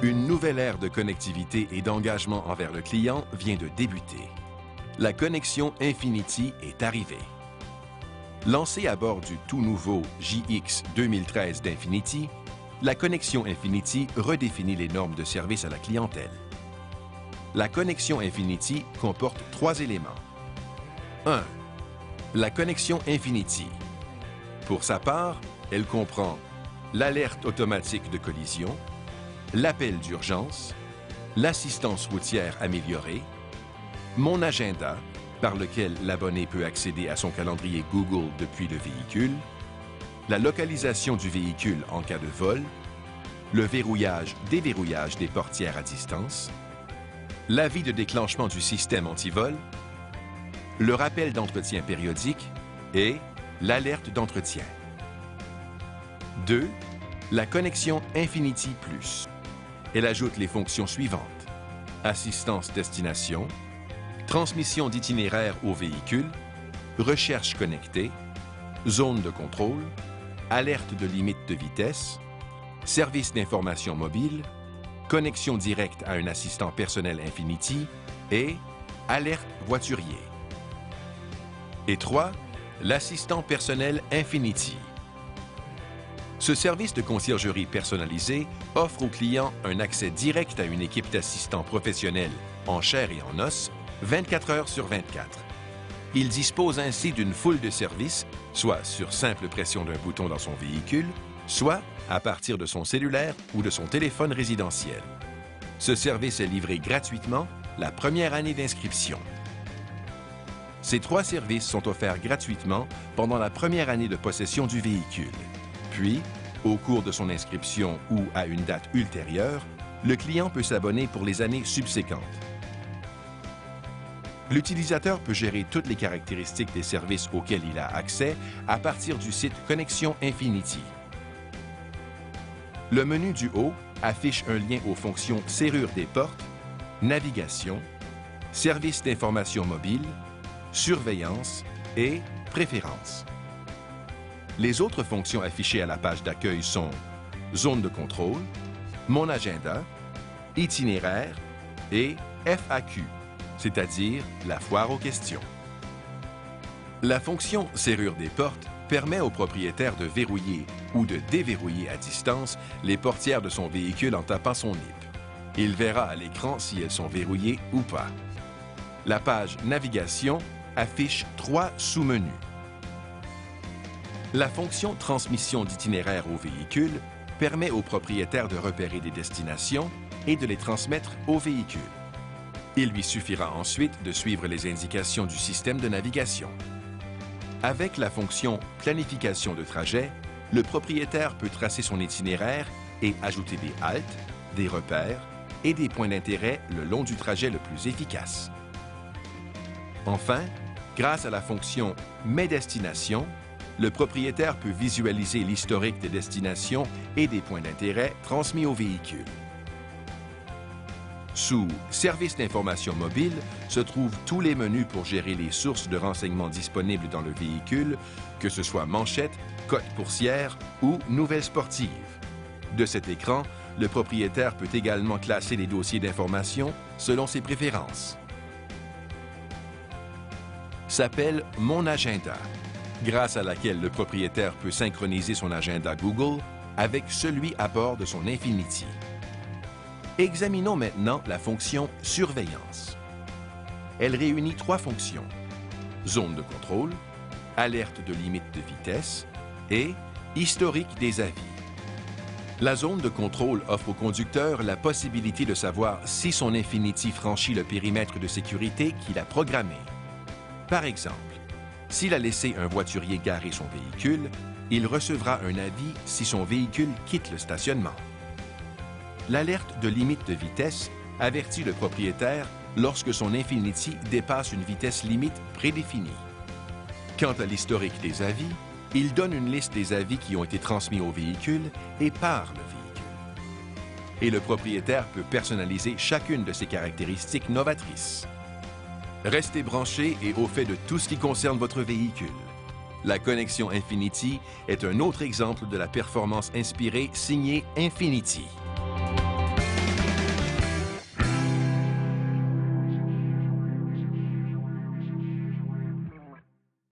Une nouvelle ère de connectivité et d'engagement envers le client vient de débuter. La connexion Infinity est arrivée. Lancée à bord du tout nouveau JX 2013 d'Infinity, la connexion Infinity redéfinit les normes de service à la clientèle. La connexion Infinity comporte 3 éléments. 1. La connexion Infinity. Pour sa part, elle comprend l'alerte automatique de collision, l'appel d'urgence, l'assistance routière améliorée, Mon agenda, par lequel l'abonné peut accéder à son calendrier Google depuis le véhicule, la localisation du véhicule en cas de vol, le verrouillage-déverrouillage des portières à distance, l'avis de déclenchement du système anti-vol, le rappel d'entretien périodique et l'alerte d'entretien. 2. La connexion Infinity Plus. Elle ajoute les fonctions suivantes: assistance destination, transmission d'itinéraire au véhicule, recherche connectée, zone de contrôle, alerte de limite de vitesse, service d'information mobile, connexion directe à un assistant personnel Infinity et alerte voiturier. Et 3. L'assistant personnel Infinity. Ce service de conciergerie personnalisé offre aux clients un accès direct à une équipe d'assistants professionnels en chair et en os, 24 heures sur 24. Il dispose ainsi d'une foule de services, soit sur simple pression d'un bouton dans son véhicule, soit à partir de son cellulaire ou de son téléphone résidentiel. Ce service est livré gratuitement la première année d'inscription. Ces 3 services sont offerts gratuitement pendant la première année de possession du véhicule. Puis, au cours de son inscription ou à une date ultérieure, le client peut s'abonner pour les années subséquentes. L'utilisateur peut gérer toutes les caractéristiques des services auxquels il a accès à partir du site Connexion Infinity. Le menu du haut affiche un lien aux fonctions serrure des portes, navigation, service d'information mobile, surveillance et préférences. Les autres fonctions affichées à la page d'accueil sont zone de contrôle, Mon agenda, itinéraire et FAQ, c'est-à-dire la foire aux questions. La fonction serrure des portes permet au propriétaire de verrouiller ou de déverrouiller à distance les portières de son véhicule en tapant son NIP. Il verra à l'écran si elles sont verrouillées ou pas. La page Navigation affiche 3 sous-menus. La fonction transmission d'itinéraire au véhicule permet au propriétaire de repérer des destinations et de les transmettre au véhicule. Il lui suffira ensuite de suivre les indications du système de navigation. Avec la fonction planification de trajet, le propriétaire peut tracer son itinéraire et ajouter des haltes, des repères et des points d'intérêt le long du trajet le plus efficace. Enfin, grâce à la fonction Mes destinations, le propriétaire peut visualiser l'historique des destinations et des points d'intérêt transmis au véhicule. Sous Service d'information mobile se trouvent tous les menus pour gérer les sources de renseignements disponibles dans le véhicule, que ce soit manchettes, cotes boursières ou nouvelles sportives. De cet écran, le propriétaire peut également classer les dossiers d'information selon ses préférences. S'appelle Mon agenda, grâce à laquelle le propriétaire peut synchroniser son agenda Google avec celui à bord de son Infinity. Examinons maintenant la fonction Surveillance. Elle réunit 3 fonctions: zone de contrôle, alerte de limite de vitesse et historique des avis. La zone de contrôle offre au conducteur la possibilité de savoir si son Infinity franchit le périmètre de sécurité qu'il a programmé. Par exemple, s'il a laissé un voiturier garer son véhicule, il recevra un avis si son véhicule quitte le stationnement. L'alerte de limite de vitesse avertit le propriétaire lorsque son Infinity dépasse une vitesse limite prédéfinie. Quant à l'historique des avis, il donne une liste des avis qui ont été transmis au véhicule et par le véhicule. Et le propriétaire peut personnaliser chacune de ces caractéristiques novatrices. Restez branchés et au fait de tout ce qui concerne votre véhicule. La connexion Infinity est un autre exemple de la performance inspirée signée Infinity.